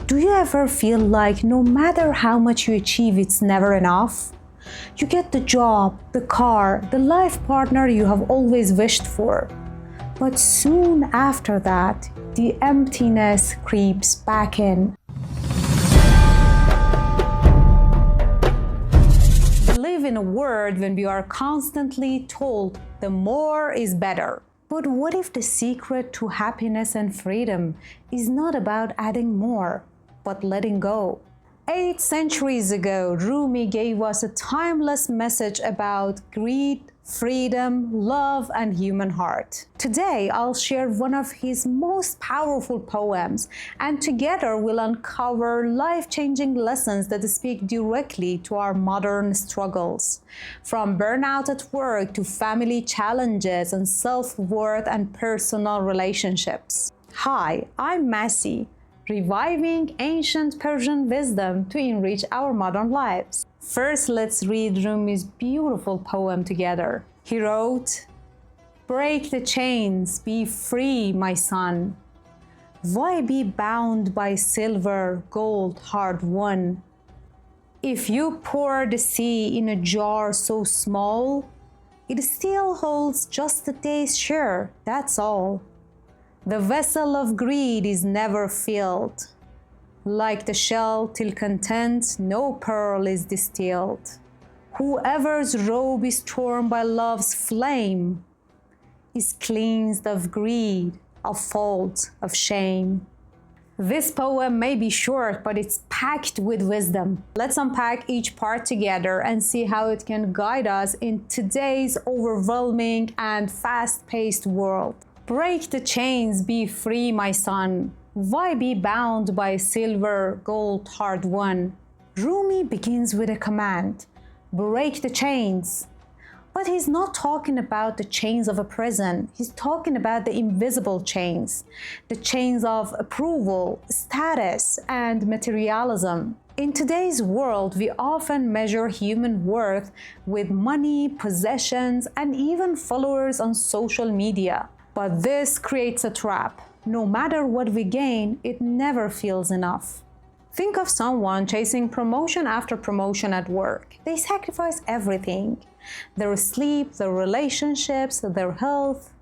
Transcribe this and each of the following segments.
Do you ever feel like no matter how much you achieve, it's never enough? You get the job, the car, the life partner you have always wished for. But soon after that, the emptiness creeps back in. We live in a world when we are constantly told the more is better. But what if the secret to happiness and freedom is not about adding more, but letting go? 8 centuries ago, Rumi gave us a timeless message about greed, freedom, love, and human heart. Today, I'll share one of his most powerful poems, and together we'll uncover life-changing lessons that speak directly to our modern struggles. From burnout at work to family challenges and self-worth and personal relationships. Hi, I'm Masi, reviving ancient Persian wisdom to enrich our modern lives. First, let's read Rumi's beautiful poem together. He wrote, "Break the chains, be free, my son. Why be bound by silver, gold, hard-won? If you pour the sea in a jar so small, it still holds just a day's share, that's all. The vessel of greed is never filled. Like the shell till content, no pearl is distilled. Whoever's robe is torn by love's flame is cleansed of greed, of fault, of shame." This poem may be short, but it's packed with wisdom. Let's unpack each part together and see how it can guide us in today's overwhelming and fast-paced world. Break the chains, be free, my son. Why be bound by silver, gold, hard-won? Rumi begins with a command, break the chains. But he's not talking about the chains of a prison. He's talking about the invisible chains, the chains of approval, status, and materialism. In today's world, we often measure human worth with money, possessions, and even followers on social media. But this creates a trap. No matter what we gain, it never feels enough. Think of someone chasing promotion after promotion at work. They sacrifice everything, their sleep, their relationships, their health,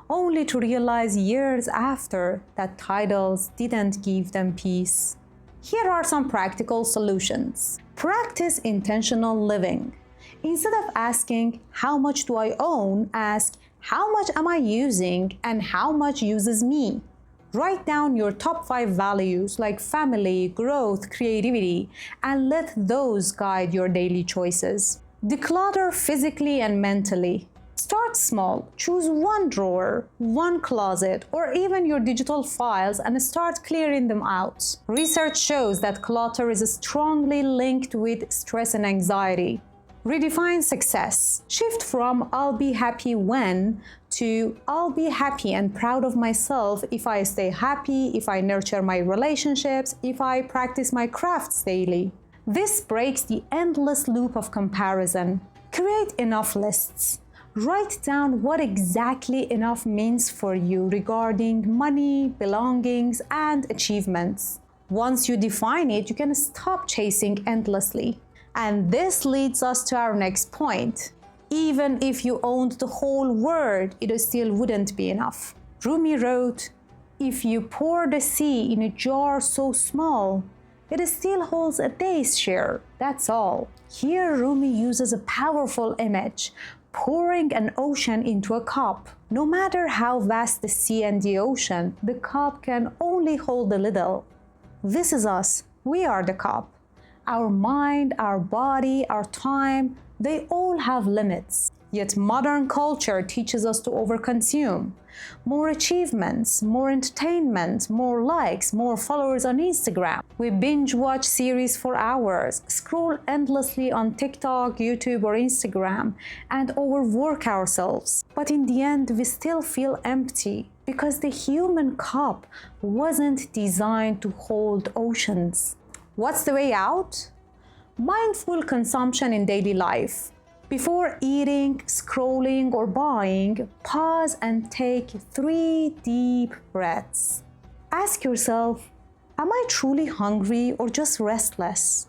only to realize years after that titles didn't give them peace. Here are some practical solutions. Practice intentional living. Instead of asking, "How much do I own?" ask, "How much am I using and how much uses me?" Write down your top 5 values like family, growth, creativity, and let those guide your daily choices. Declutter physically and mentally. Start small. Choose one drawer, one closet, or even your digital files and start clearing them out. Research shows that clutter is strongly linked with stress and anxiety. Redefine success. Shift from "I'll be happy when" to "I'll be happy and proud of myself if I stay happy, if I nurture my relationships, if I practice my crafts daily." This breaks the endless loop of comparison. Create enough lists. Write down what exactly enough means for you regarding money, belongings, and achievements. Once you define it, you can stop chasing endlessly. And this leads us to our next point. Even if you owned the whole world, it still wouldn't be enough. Rumi wrote, "If you pour the sea in a jar so small, it still holds a day's share, that's all." Here Rumi uses a powerful image, pouring an ocean into a cup. No matter how vast the sea and the ocean, the cup can only hold a little. This is us. We are the cup. Our mind, our body, our time, they all have limits. Yet modern culture teaches us to overconsume. More achievements, more entertainment, more likes, more followers on Instagram. We binge watch series for hours, scroll endlessly on TikTok, YouTube, or Instagram, and overwork ourselves. But in the end, we still feel empty because the human cup wasn't designed to hold oceans. What's the way out? Mindful consumption in daily life. Before eating, scrolling, or buying, pause and take 3 deep breaths. Ask yourself, Am I truly hungry or just restless?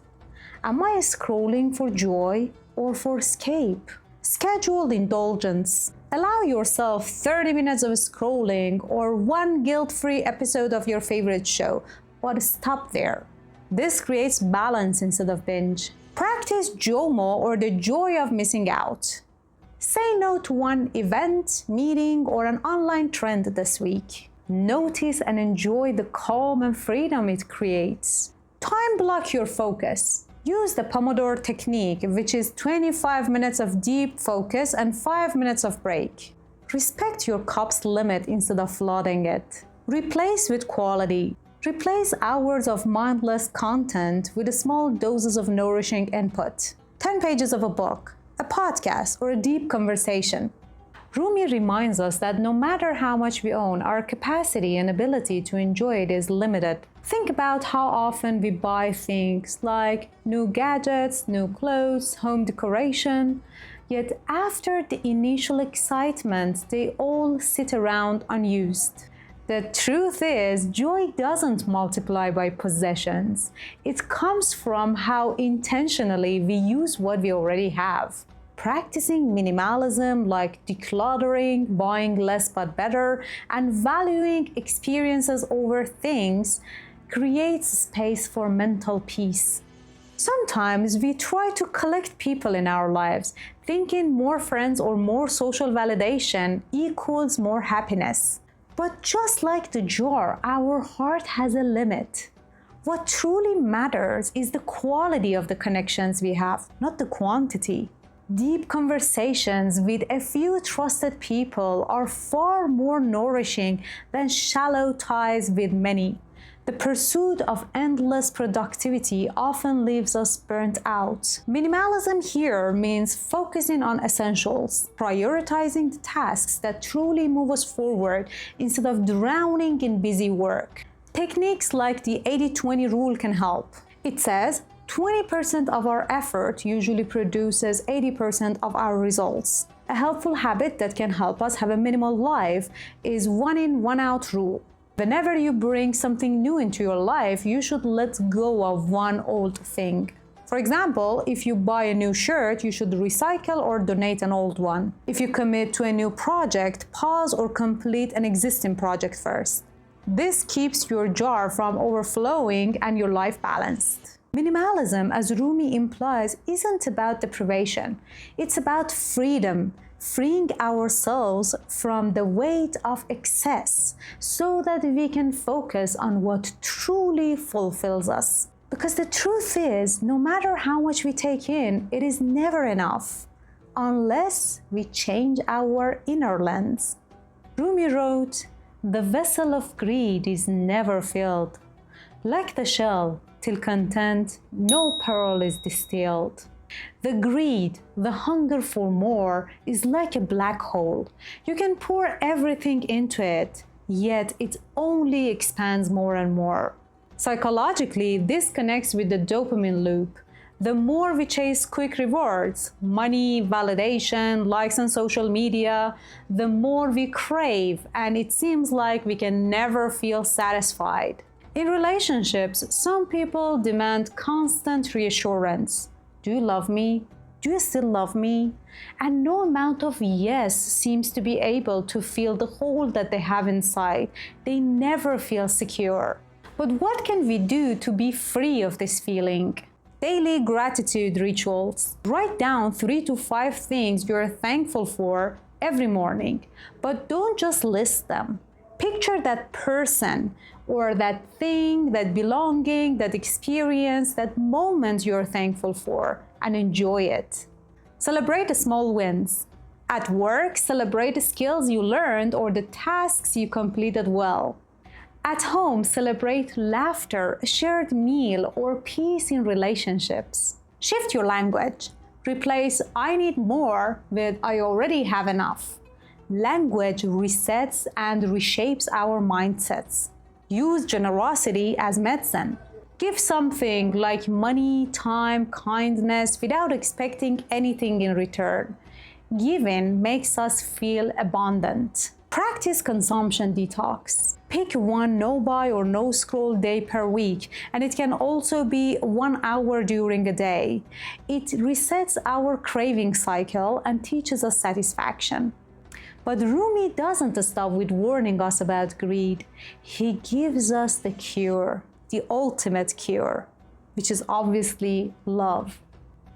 Am I scrolling for joy or for escape? Scheduled indulgence. Allow yourself 30 minutes of scrolling or one guilt-free episode of your favorite show, but stop there. This creates balance instead of binge. Practice JOMO, or the joy of missing out. Say no to one event, meeting, or an online trend this week. Notice and enjoy the calm and freedom it creates. Time block your focus. Use the Pomodoro technique, which is 25 minutes of deep focus and 5 minutes of break. Respect your cup's limit instead of flooding it. Replace with quality. Replace hours of mindless content with small doses of nourishing input. 10 pages of a book, a podcast, or a deep conversation. Rumi reminds us that no matter how much we own, our capacity and ability to enjoy it is limited. Think about how often we buy things like new gadgets, new clothes, home decoration, yet after the initial excitement, they all sit around unused. The truth is, joy doesn't multiply by possessions. It comes from how intentionally we use what we already have. Practicing minimalism, like decluttering, buying less but better, and valuing experiences over things, creates space for mental peace. Sometimes we try to collect people in our lives, thinking more friends or more social validation equals more happiness. But just like the jar, our heart has a limit. What truly matters is the quality of the connections we have, not the quantity. Deep conversations with a few trusted people are far more nourishing than shallow ties with many. The pursuit of endless productivity often leaves us burnt out. Minimalism here means focusing on essentials, prioritizing the tasks that truly move us forward instead of drowning in busy work. Techniques like the 80-20 rule can help. It says 20% of our effort usually produces 80% of our results. A helpful habit that can help us have a minimal life is one in, one out rule. Whenever you bring something new into your life, you should let go of one old thing. For example, if you buy a new shirt, you should recycle or donate an old one. If you commit to a new project, pause or complete an existing project first. This keeps your jar from overflowing and your life balanced. Minimalism, as Rumi implies, isn't about deprivation. It's about freedom, freeing ourselves from the weight of excess so that we can focus on what truly fulfills us. Because the truth is, no matter how much we take in, it is never enough unless we change our inner lens. Rumi wrote, "The vessel of greed is never filled. Like the shell, till content, no pearl is distilled." The greed, the hunger for more, is like a black hole. You can pour everything into it, yet it only expands more and more. Psychologically, this connects with the dopamine loop. The more we chase quick rewards, money, validation, likes on social media, the more we crave, and it seems like we can never feel satisfied. In relationships, some people demand constant reassurance. Do you love me? Do you still love me? And no amount of yes seems to be able to fill the hole that they have inside. They never feel secure. But what can we do to be free of this feeling? Daily gratitude rituals. Write down 3 to 5 things you're thankful for every morning, but don't just list them. Picture that person or that thing, that belonging, that experience, that moment you're thankful for, and enjoy it. Celebrate the small wins. At work, celebrate the skills you learned or the tasks you completed well. At home, celebrate laughter, a shared meal, or peace in relationships. Shift your language. Replace "I need more" with "I already have enough." Language resets and reshapes our mindsets. Use generosity as medicine. Give something like money, time, kindness without expecting anything in return. Giving makes us feel abundant. Practice consumption detox. Pick one no-buy or no-scroll day per week, and it can also be 1 hour during a day. It resets our craving cycle and teaches us satisfaction. But Rumi doesn't stop with warning us about greed. He gives us the cure, the ultimate cure, which is obviously love.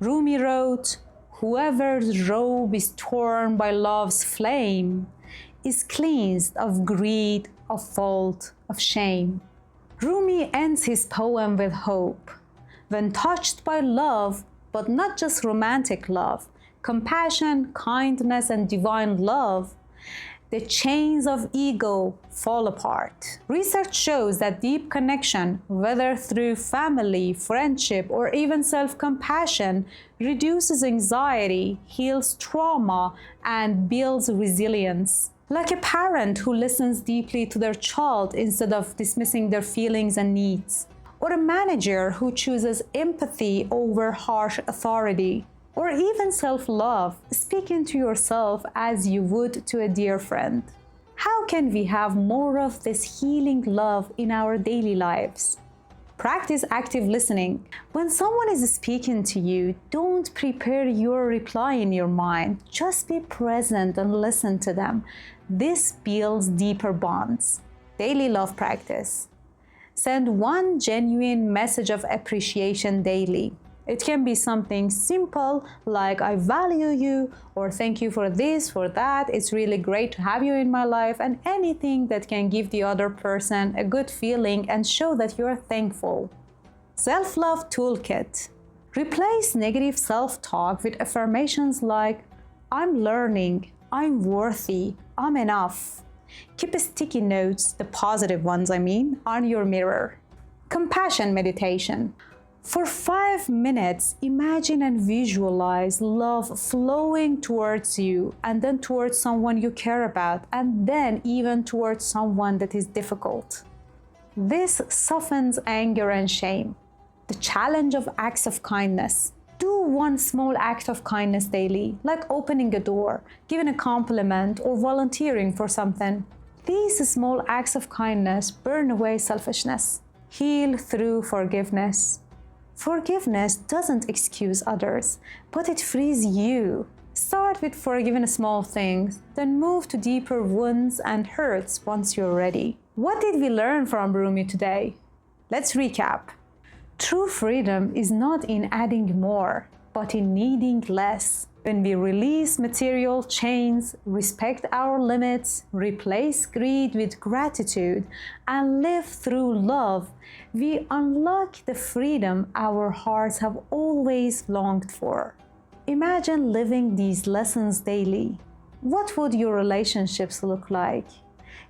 Rumi wrote, "Whoever's robe is torn by love's flame is cleansed of greed, of fault, of shame." Rumi ends his poem with hope. When touched by love, but not just romantic love, compassion, kindness, and divine love, the chains of ego fall apart. Research shows that deep connection, whether through family, friendship, or even self-compassion, reduces anxiety, heals trauma, and builds resilience. Like a parent who listens deeply to their child instead of dismissing their feelings and needs. Or a manager who chooses empathy over harsh authority. Or even self-love, speaking to yourself as you would to a dear friend. How can we have more of this healing love in our daily lives? Practice active listening. When someone is speaking to you, don't prepare your reply in your mind. Just be present and listen to them. This builds deeper bonds. Daily love practice. Send one genuine message of appreciation daily. It can be something simple like "I value you" or "thank you for this, for that, it's really great to have you in my life," and anything that can give the other person a good feeling and show that you're thankful. Self-love toolkit. Replace negative self-talk with affirmations like "I'm learning," "I'm worthy," "I'm enough." Keep sticky notes, the positive ones on your mirror. Compassion meditation. For 5 minutes, imagine and visualize love flowing towards you, and then towards someone you care about, and then even towards someone that is difficult. This softens anger and shame. The challenge of acts of kindness. Do one small act of kindness daily, like opening a door, giving a compliment, or volunteering for something. These small acts of kindness burn away selfishness. Heal through forgiveness. Forgiveness doesn't excuse others, but it frees you. Start with forgiving small things, then move to deeper wounds and hurts once you're ready. What did we learn from Rumi today? Let's recap. True freedom is not in adding more, but in needing less. When we release material chains, respect our limits, replace greed with gratitude, and live through love, we unlock the freedom our hearts have always longed for. Imagine living these lessons daily. What would your relationships look like?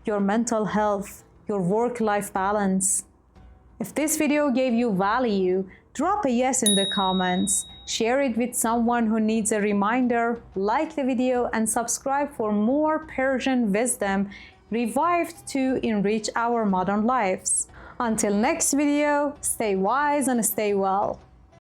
Your mental health, your work-life balance? If this video gave you value, drop a yes in the comments. Share it with someone who needs a reminder, like the video, and subscribe for more Persian wisdom revived to enrich our modern lives. Until next video, stay wise and stay well.